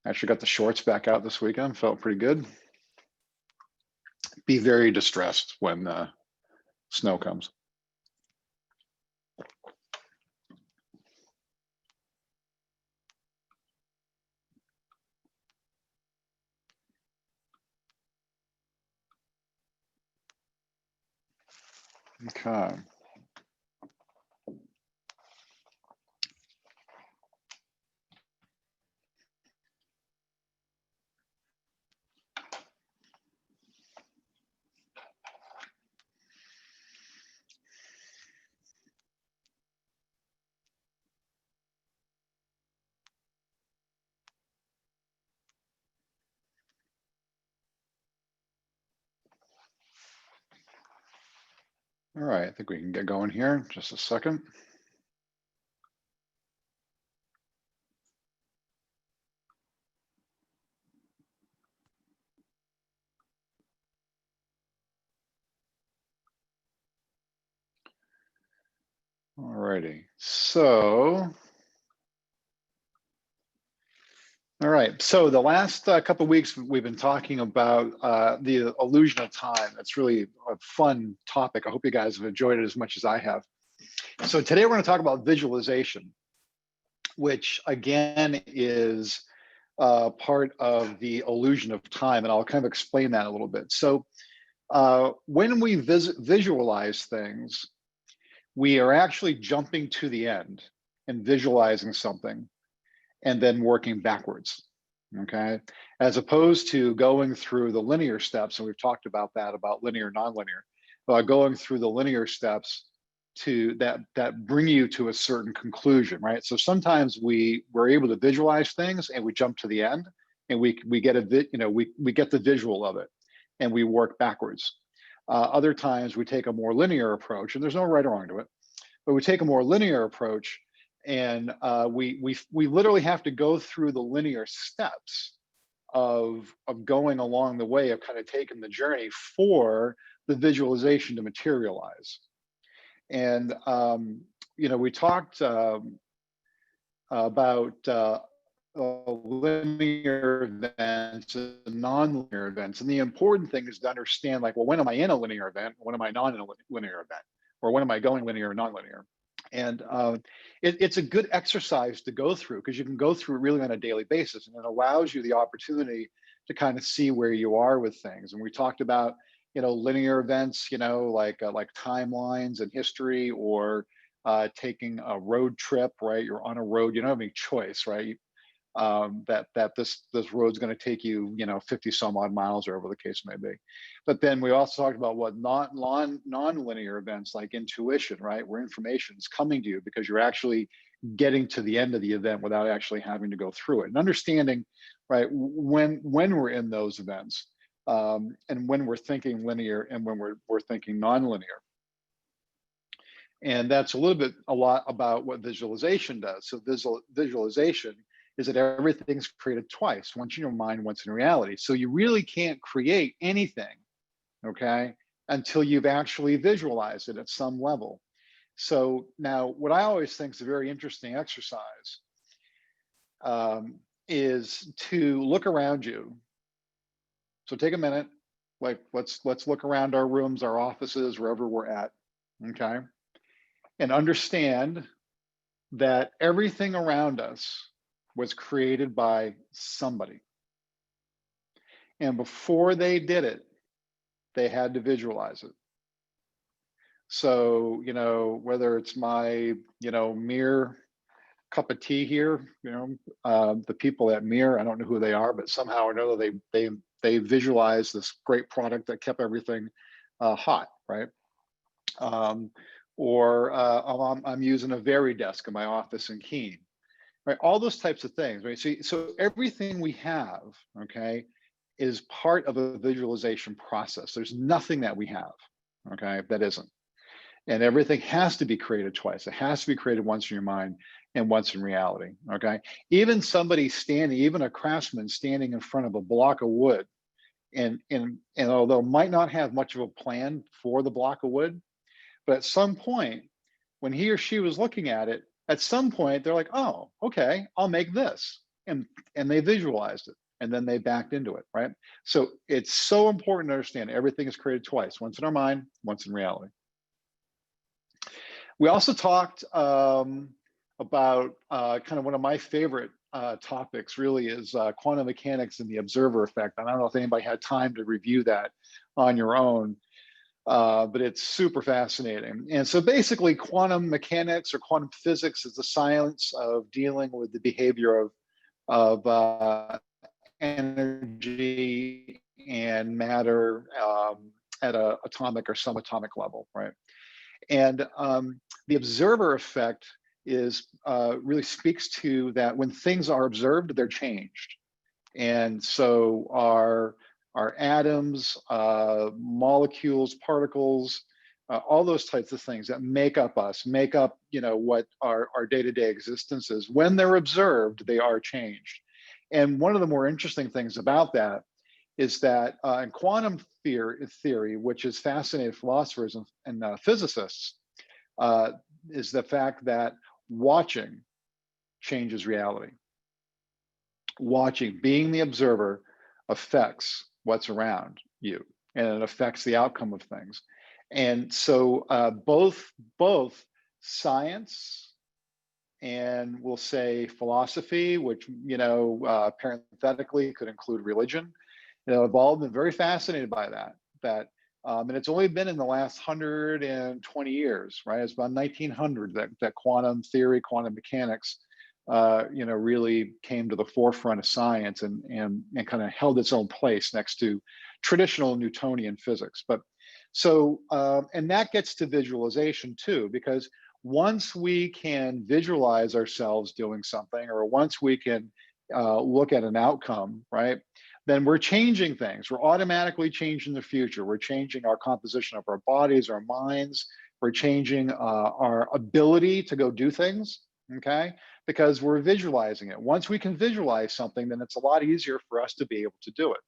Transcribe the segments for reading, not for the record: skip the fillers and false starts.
Actually got the shorts back out this weekend, felt pretty good. Be very distressed when snow comes. Okay. All right, I think we can get going here. Just a second. All righty, so, all right, so the last couple of weeks we've been talking about the illusion of time. That's really a fun topic. I hope you guys have enjoyed it as much as I have. So today we're going to talk about visualization, which again is part of the illusion of time, and I'll kind of explain that a little bit. So when we visualize things, we are actually jumping to the end and visualizing something and then working backwards, okay? As opposed to going through the linear steps, and we've talked about that, about linear, nonlinear, going through the linear steps to that bring you to a certain conclusion, right? So sometimes we're able to visualize things and we jump to the end and we get we get the visual of it and we work backwards. Other times we take a more linear approach, and there's no right or wrong to it, but we take a more linear approach, and we literally have to go through the linear steps of going along the way, of kind of taking the journey for the visualization to materialize. And we talked about linear events and non-linear events. And the important thing is to understand, like, well, when am I in a linear event? When am I not in a linear event? Or when am I going linear or non-linear? And it's a good exercise to go through, because you can go through it really on a daily basis, and it allows you the opportunity to kind of see where you are with things. And we talked about, linear events, like timelines and history, or taking a road trip, right? You're on a road, you don't have any choice, right? That this road's going to take you, 50 some odd miles, or whatever the case may be. But then we also talked about what non-linear events, like intuition, right? Where information is coming to you because you're actually getting to the end of the event without actually having to go through it, and understanding, right, when we're in those events, and when we're thinking linear and when we're thinking non-linear. And that's a lot about what visualization does. So visualization is that everything's created twice, once in your mind, once in reality. So you really can't create anything, okay, until you've actually visualized it at some level. So now, what I always think is a very interesting exercise is to look around you. So take a minute, like let's look around our rooms, our offices, wherever we're at, okay, and understand that everything around us was created by somebody. And before they did it, they had to visualize it. So, whether it's my, mere cup of tea here, the people at Mir, I don't know who they are, but somehow or another, they visualized this great product that kept everything hot, right? Or I'm using a Veridesk in my office in Keene, right? All those types of things, right? So everything we have, okay, is part of a visualization process. There's nothing that we have, okay, that isn't. And everything has to be created twice. It has to be created once in your mind and once in reality, okay? Even a craftsman standing in front of a block of wood, and although might not have much of a plan for the block of wood, but at some point, when he or she was looking at it, at some point, they're like, oh, okay, I'll make this. and they visualized it, and then they backed into it, right? So it's so important to understand everything is created twice, once in our mind, once in reality. We also talked about kind of one of my favorite topics really is quantum mechanics and the observer effect. And I don't know if anybody had time to review that on your own, but it's super fascinating. And so basically quantum mechanics or quantum physics is the science of dealing with the behavior of energy and matter at an atomic or subatomic level, right? And the observer effect is really speaks to that when things are observed, they're changed. And so our atoms, molecules, particles, all those types of things that make up us, make up, you know, what our day-to-day existence is. When they're observed, they are changed. And one of the more interesting things about that is that in quantum theory, which has fascinated philosophers and physicists, is the fact that watching changes reality. Watching, being the observer, affects what's around you, and it affects the outcome of things. And so both science and we'll say philosophy, which, you know, parenthetically could include religion, you know, have all been very fascinated by that. And it's only been in the last 120 years, right? It's about 1900 that quantum theory, quantum mechanics, you know, really came to the forefront of science and kind of held its own place next to traditional Newtonian physics. But so, and that gets to visualization too, because once we can visualize ourselves doing something, or once we can look at an outcome, right, then we're changing things. We're automatically changing the future. We're changing our composition of our bodies, our minds. We're changing our ability to go do things, okay? Because we're visualizing it. Once we can visualize something, then it's a lot easier for us to be able to do it.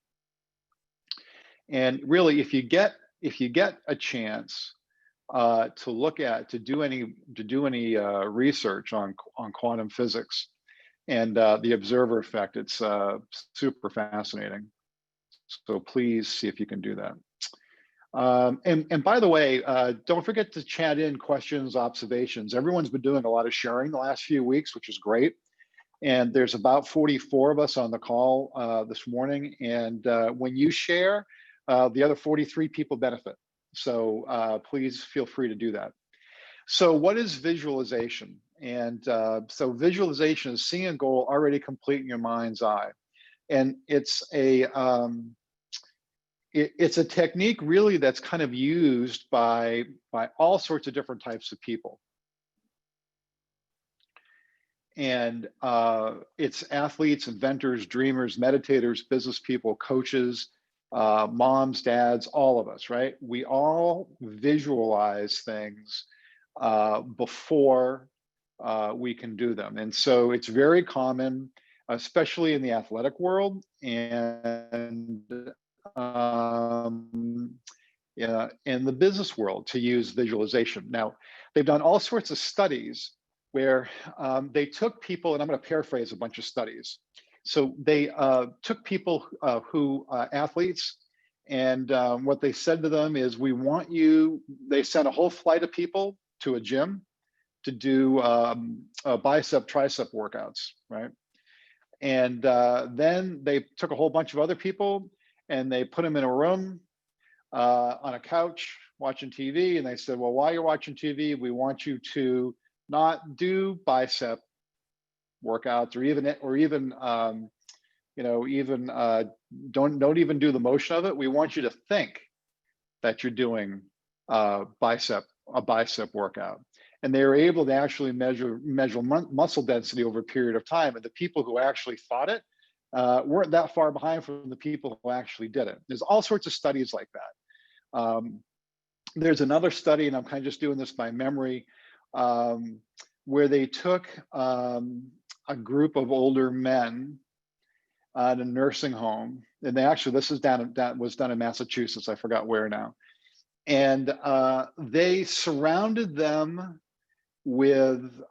And really, if you get a chance to do any research on quantum physics and the observer effect, it's super fascinating. So please see if you can do that. And by the way, don't forget to chat in questions, observations. Everyone's been doing a lot of sharing the last few weeks, which is great. And there's about 44 of us on the call this morning. And when you share, the other 43 people benefit. So please feel free to do that. So what is visualization? And so visualization is seeing a goal already complete in your mind's eye. And it's a technique really that's kind of used by all sorts of different types of people. And it's athletes, inventors, dreamers, meditators, business people, coaches, moms, dads, all of us, right? We all visualize things before we can do them. And so it's very common, especially in the athletic world and yeah, in the business world, to use visualization. Now, they've done all sorts of studies where they took people, and I'm going to paraphrase a bunch of studies. So they took people athletes, and what they said to them is, we want you, they sent a whole flight of people to a gym to do bicep, tricep workouts, right? And then they took a whole bunch of other people and they put them in a room on a couch watching TV. And they said, well, while you're watching TV, we want you to not do bicep workouts or even you know, even don't even do the motion of it. We want you to think that you're doing a bicep workout. And they were able to actually measure muscle density over a period of time. And the people who actually thought it weren't that far behind from the people who actually did it. There's all sorts of studies like that. There's another study, and I'm kind of just doing this by memory, where they took a group of older men at a nursing home, and they actually, this is was done in Massachusetts, I forgot where now, and they surrounded them with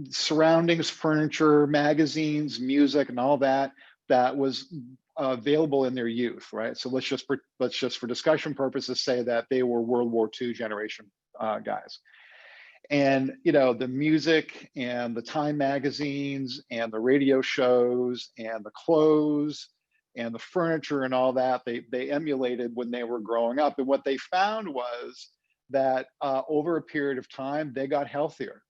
surroundings, furniture, magazines, music, and all that that was available in their youth, right? So let's just for discussion purposes say that they were World War II generation guys. And the music and the Time magazines and the radio shows and the clothes and the furniture and all that they emulated when they were growing up. And what they found was that over a period of time they got healthier,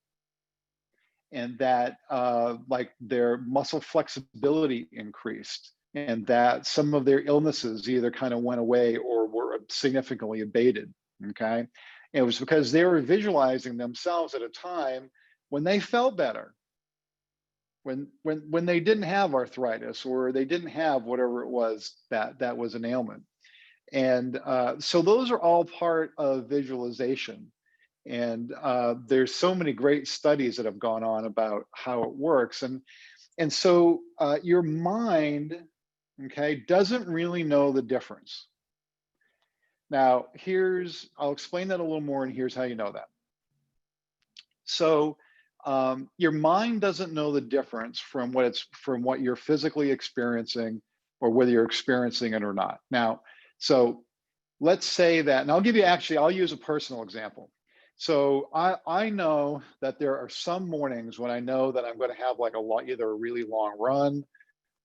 and that like their muscle flexibility increased, and that some of their illnesses either kind of went away or were significantly abated. Okay. And it was because they were visualizing themselves at a time when they felt better, when they didn't have arthritis or they didn't have whatever it was that was an ailment. And so those are all part of visualization. And there's so many great studies that have gone on about how it works. And so your mind, okay, doesn't really know the difference. Now, I'll explain that a little more, and here's how you know that. So your mind doesn't know the difference from what you're physically experiencing, or whether you're experiencing it or not. Now, so let's say that, and I'll use a personal example. So I know that there are some mornings when I know that I'm going to have like either a really long run,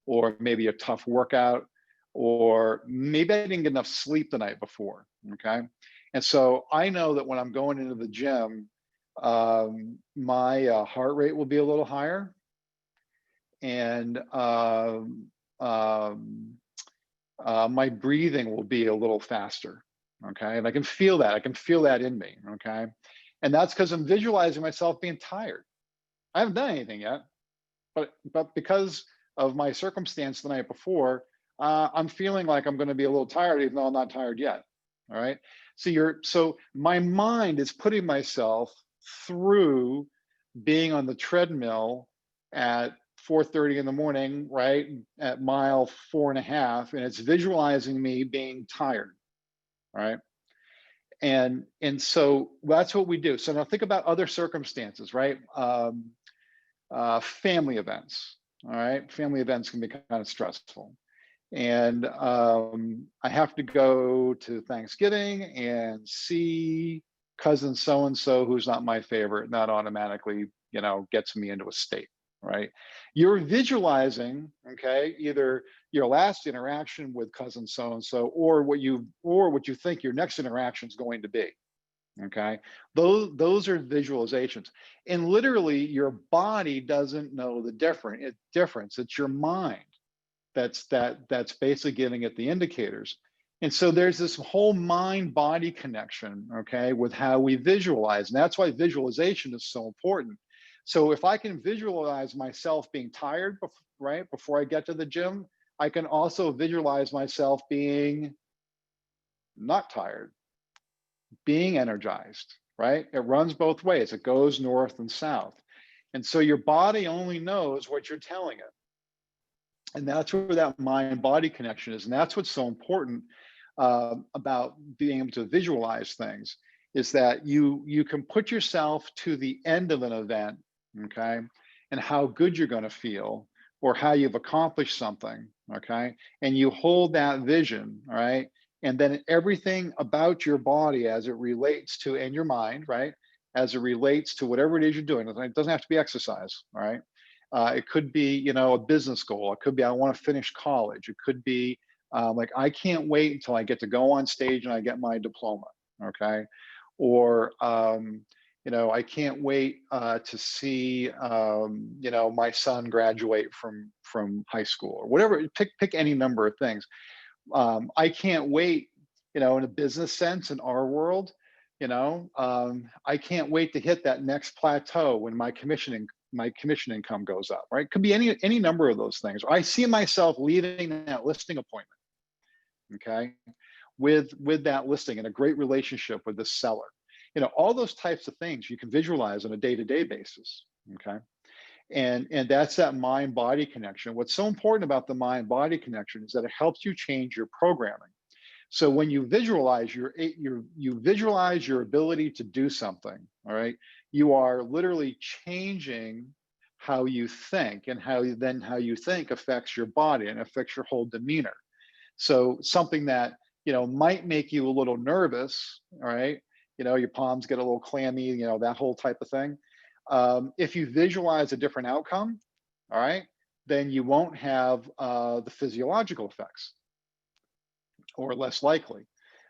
or maybe a tough workout, or maybe I didn't get enough sleep the night before. Okay. And so I know that when I'm going into the gym, my heart rate will be a little higher, and my breathing will be a little faster. Okay. And I can feel that in me. Okay. And that's because I'm visualizing myself being tired. I haven't done anything yet, but because of my circumstance the night before, I'm feeling like I'm going to be a little tired, even though I'm not tired yet. All right. So my mind is putting myself through being on the treadmill at 4:30 in the morning, right, at mile 4.5, and it's visualizing me being tired. All right. And so that's what we do. So now think about other circumstances, right? Family events. All right. Family events can be kind of stressful. And I have to go to Thanksgiving and see cousin so-and-so who's not my favorite, and that automatically, gets me into a state, right? You're visualizing, okay, either your last interaction with cousin so-and-so, or what you think your next interaction is going to be. Okay, those are visualizations, and literally your body doesn't know the difference. It's your mind that's basically giving it the indicators. And so there's this whole mind-body connection, okay, with how we visualize. And that's why visualization is so important. So if I can visualize myself being tired, right, before I get to the gym, I can also visualize myself being not tired, being energized, right? It runs both ways. It goes north and south. And so your body only knows what you're telling it. And that's where that mind-body connection is. And that's what's so important about being able to visualize things, is that you can put yourself to the end of an event, okay, and how good you're going to feel, or how you've accomplished something, okay, and you hold that vision, all right, and then everything about your body as it relates to, and your mind, right, as it relates to whatever it is you're doing. It doesn't have to be exercise, all right. It could be, a business goal. It could be, I want to finish college. It could be like, I can't wait until I get to go on stage and I get my diploma. Okay. Or, I can't wait to see, my son graduate from high school, or whatever. Pick any number of things. I can't wait, in a business sense, in our world, I can't wait to hit that next plateau when my commission income goes up, right? Could be any number of those things. Or I see myself leaving that listing appointment, okay, with that listing, and a great relationship with the seller. All those types of things you can visualize on a day-to-day basis, okay? And that's that mind-body connection. What's so important about the mind-body connection is that it helps you change your programming. So when you visualize you visualize your ability to do something, all right, you are literally changing how you think, and how you think affects your body and affects your whole demeanor. So something that, might make you a little nervous, all right? Your palms get a little clammy, that whole type of thing. If you visualize a different outcome, all right, then you won't have the physiological effects, or less likely,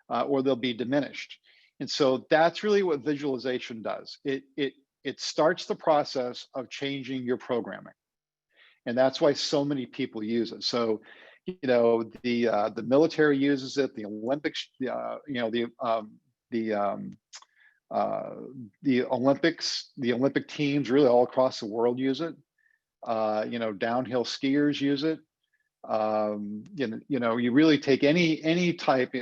or they'll be diminished. And so that's really what visualization does. It starts the process of changing your programming, and that's why so many people use it. So, the military uses it, the Olympics, the Olympics, the Olympic teams, really all across the world use it. Downhill skiers use it. You really take any type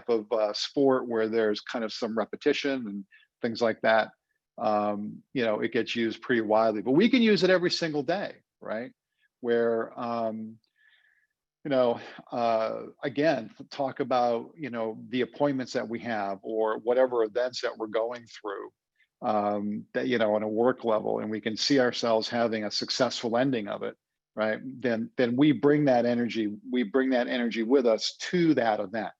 of sport where there's kind of some repetition and things like that. It gets used pretty widely, but we can use it every single day, right? Where again, talk about the appointments that we have, or whatever events that we're going through, that on a work level, and we can see ourselves having a successful ending of it, right? Then we bring that energy with us to that event,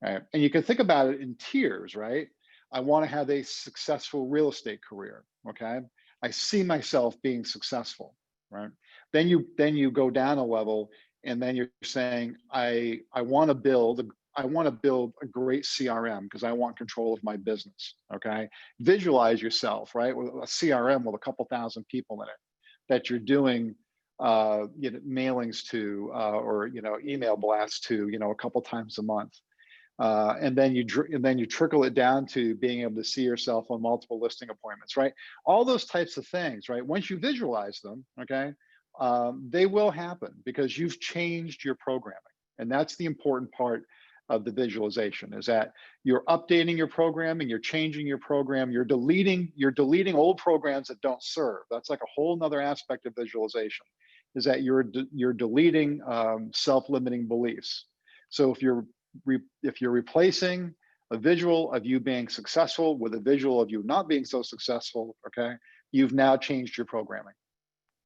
right? And you can think about it in tiers, right? I want to have a successful real estate career, okay? I see myself being successful, right? Then you go down a level, and then you're saying, I want to build a great CRM because I want control of my business, okay? Visualize yourself, right, with a CRM with a couple thousand people in it that you're doing mailings to, or email blasts to, a couple times a month. And then you trickle it down to being able to see yourself on multiple listing appointments, right? All those types of things, right? Once you visualize them, okay, they will happen because you've changed your programming. And that's the important part of the visualization, is that you're updating your programming, you're changing your program, you're deleting old programs that don't serve. That's like a whole nother aspect of visualization, is that you're deleting self-limiting beliefs. So if you're replacing a visual of you being successful with a visual of you not being so successful, okay, you've now changed your programming,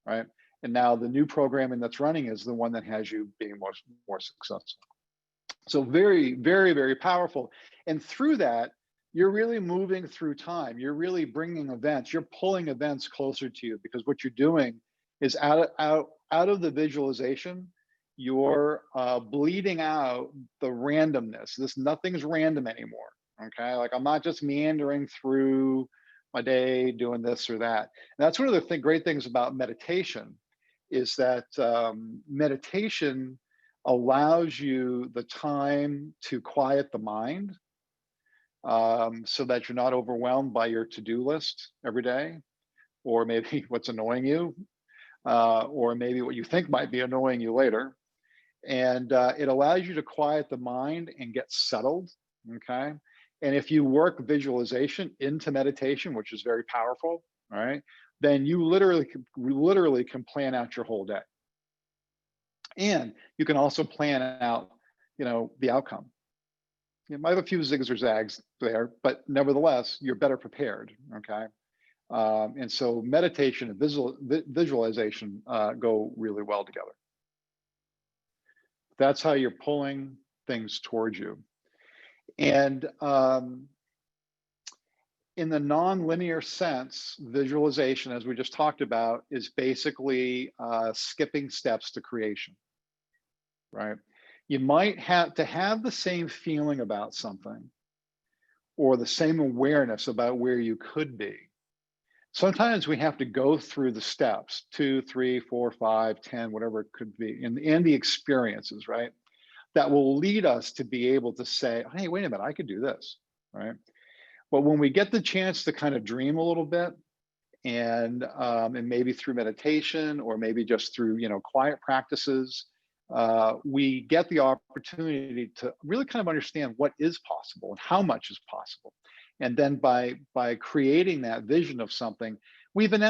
right? And now the new programming that's running is the one that has you being more successful. So very, very, very powerful. And through that, you're really moving through time. You're really bringing events. You're pulling events closer to you, because what you're doing is out of the visualization, you're bleeding out the randomness. Nothing's random anymore. Okay, like I'm not just meandering through my day doing this or that. And that's one of the great things about meditation, is that meditation allows you the time to quiet the mind, so that you're not overwhelmed by your to-do list every day, or maybe what's annoying you, or maybe what you think might be annoying you later. And it allows you to quiet the mind and get settled, okay? And if you work visualization into meditation, which is very powerful, all right, then you literally can plan out your whole day. And you can also plan out, the outcome. You might have a few zigs or zags there, but nevertheless, you're better prepared, okay? And so meditation and visualization go really well together. That's how you're pulling things towards you. And in the non-linear sense, visualization, as we just talked about, is basically skipping steps to creation, right? You might have to have the same feeling about something, or the same awareness about where you could be. Sometimes we have to go through the steps, 2, 3, 4, 5, 10, whatever it could be, and the experiences, right? That will lead us to be able to say, hey, wait a minute, I could do this, right? But when we get the chance to kind of dream a little bit, and maybe through meditation, or maybe just through quiet practices, we get the opportunity to really kind of understand what is possible and how much is possible. And then by creating that vision of something, we've in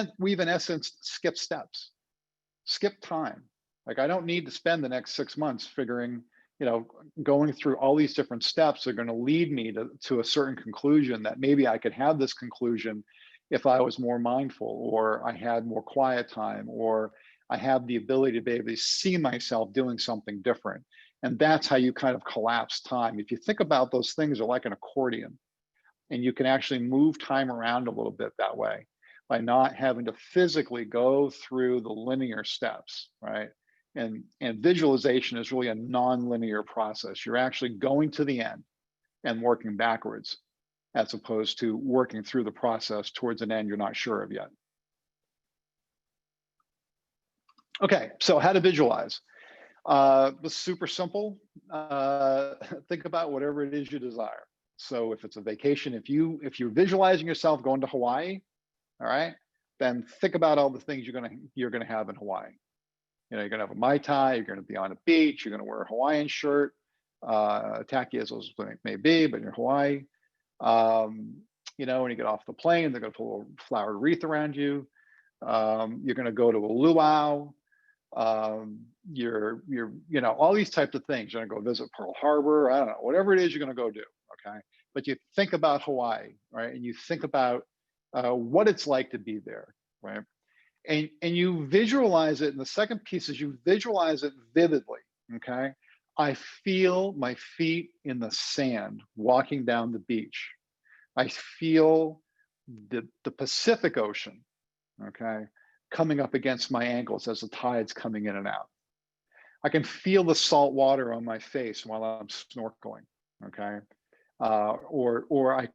essence skipped steps, skip time. Like I don't need to spend the next 6 months figuring you know, going through all these different steps are going to lead me to a certain conclusion that maybe I could have this conclusion if I was more mindful, or I had more quiet time, or I have the ability to be able to see myself doing something different. And that's how you kind of collapse time. If you think about those things are like an accordion, and you can actually move time around a little bit that way by not having to physically go through the linear steps, right? And visualization is really a non-linear process. You're actually going to the end and working backwards, as opposed to working through the process towards an end you're not sure of yet. Okay, so how to visualize. It's super simple. Think about whatever it is you desire. So if it's a vacation, if you're visualizing yourself going to Hawaii, all right, then think about all the things you're gonna have in Hawaii. You know, you're gonna have a Mai Tai, you're gonna be on a beach, you're gonna wear a Hawaiian shirt, tacky as those may be, but you're in Hawaii. You know, when you get off the plane, they're gonna put a little flowered wreath around you. You're gonna go to a luau. You know, all these types of things. You're gonna go visit Pearl Harbor. I don't know, whatever it is you're gonna go do. Okay, but you think about Hawaii, right? And you think about what it's like to be there, right? And you visualize it. And the second piece is you visualize it vividly. Okay, I feel my feet in the sand walking down the beach. I feel the Pacific Ocean, okay, coming up against my ankles as the tide's coming in and out. I can feel the salt water on my face while I'm snorkeling, okay? Or I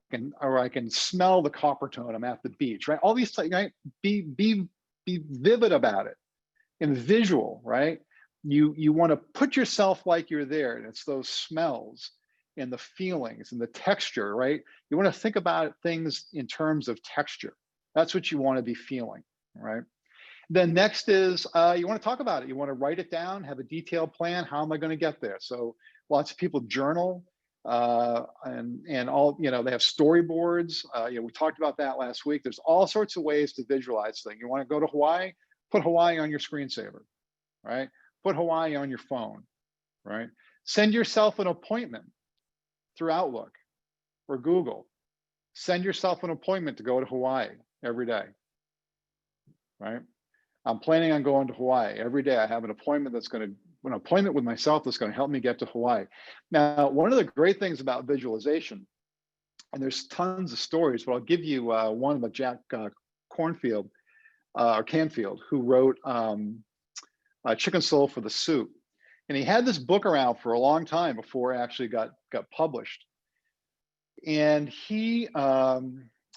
can smell the copper tone. I'm at the beach, right? All these things, right? Be vivid about it and visual, right? You want to put yourself like you're there, and it's those smells and the feelings and the texture, right? You want to think about things in terms of texture. That's what you want to be feeling, right? Then next is you want to talk about it. You want to write it down, have a detailed plan. How am I going to get there? So lots of people journal and all, you know, they have storyboards. You know, we talked about that last week. There's all sorts of ways to visualize things. You want to go to Hawaii? Put Hawaii on your screensaver, right? Put Hawaii on your phone, right? Send yourself an appointment through Outlook or Google. Send yourself an appointment to go to Hawaii every day, right? I'm planning on going to Hawaii every day. I have an appointment with myself that's going to help me get to Hawaii. Now, one of the great things about visualization, and there's tons of stories, but I'll give you one about Jack Canfield, who wrote Chicken Soul for the Soup. And he had this book around for a long time before it actually got published. And he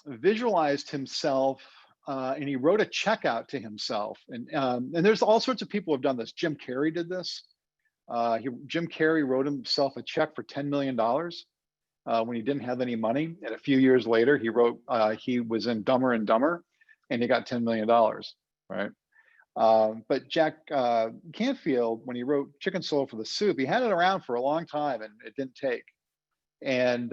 visualized himself and he wrote a check out to himself. And there's all sorts of people who have done this. Jim Carrey did this. Jim Carrey wrote himself a check for $10 million when he didn't have any money. And a few years later, he was in Dumber and Dumber, and he got $10 million, right? But Jack Canfield, when he wrote Chicken Soul for the Soup, he had it around for a long time and it didn't take. And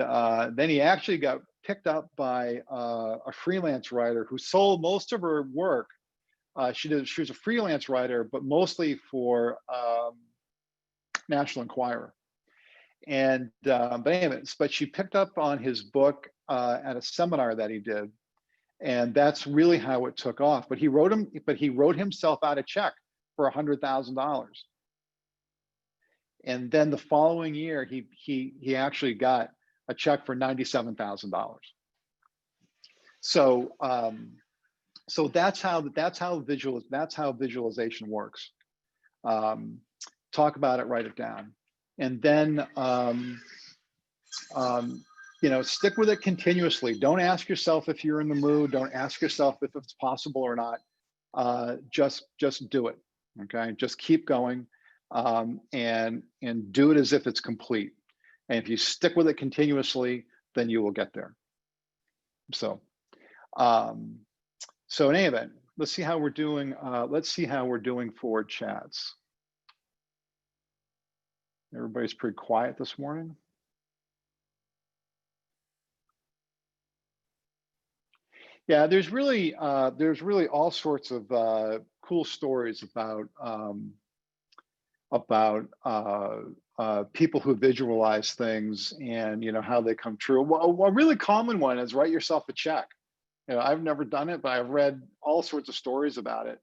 then he actually got picked up by a freelance writer who sold most of her work. She was a freelance writer, but mostly for National Enquirer. And but she picked up on his book at a seminar that he did, and that's really how it took off. But he wrote himself out a check for $100,000. And then the following year, he actually got a check for $97,000. So so that's how visualization works. Talk about it, write it down, and then you know, stick with it continuously. Don't ask yourself if you're in the mood. Don't ask yourself if it's possible or not. Just do it. Okay, just keep going. And do it as if it's complete. And if you stick with it continuously, then you will get there. So, so in any event, let's see how we're doing. Let's see how we're doing for chats. Everybody's pretty quiet this morning. Yeah, there's really all sorts of cool stories about people who visualize things and, you know, how they come true. Well, a really common one is write yourself a check. You know, I've never done it, but I've read all sorts of stories about it,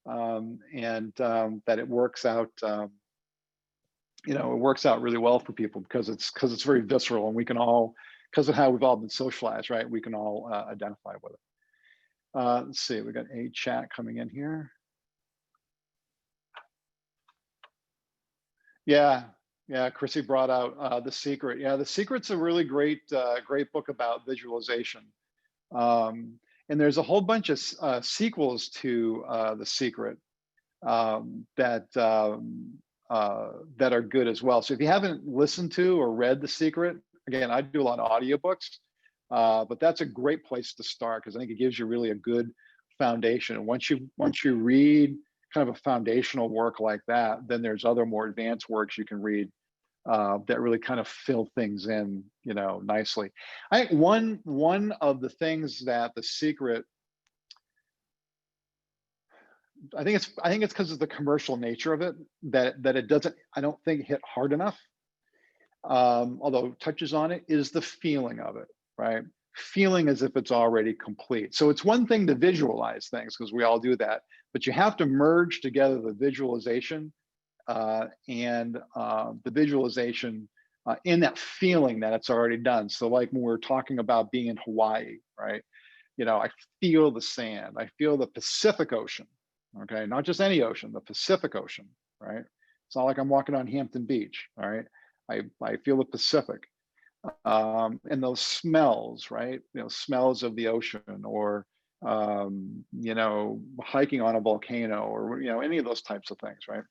that it works out. You know, it works out really well for people because it's very visceral, and we can all, because of how we've all been socialized, right? We can all identify with it. Let's see, we got a chat coming in here. Yeah, yeah, Chrissy brought out The Secret. Yeah, The Secret's a really great book about visualization. And there's a whole bunch of sequels to The Secret that are good as well. So if you haven't listened to or read The Secret, again, I do a lot of audiobooks, but that's a great place to start because I think it gives you really a good foundation. And once you read kind of a foundational work like that, then there's other more advanced works you can read that really kind of fill things in, you know, nicely. I think one of the things that The Secret, I think it's because of the commercial nature of it that it doesn't, I don't think, hit hard enough. Although it touches on it, is the feeling of it, right? Feeling as if it's already complete. So it's one thing to visualize things because we all do that, but you have to merge together the visualization and the visualization in that feeling that it's already done. So like when we're talking about being in Hawaii, right? You know, I feel the sand, I feel the Pacific Ocean, okay? Not just any ocean, the Pacific Ocean, right? It's not like I'm walking on Hampton Beach, all right? I feel the Pacific. And those smells, right? You know, smells of the ocean, or you know, hiking on a volcano, or, you know, any of those types of things, right?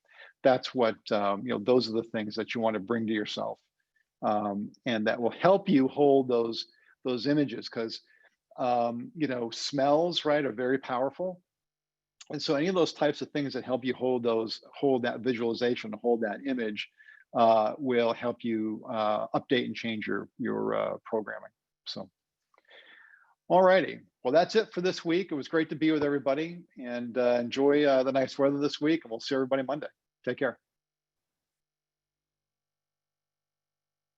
That's what, you know, those are the things that you want to bring to yourself, and that will help you hold those images, because you know, smells, right, are very powerful. And so any of those types of things that help you hold that visualization, hold that image, will help you update and change your programming. So, all righty. Well, that's it for this week. It was great to be with everybody, and enjoy the nice weather this week, and we'll see everybody Monday. Take care.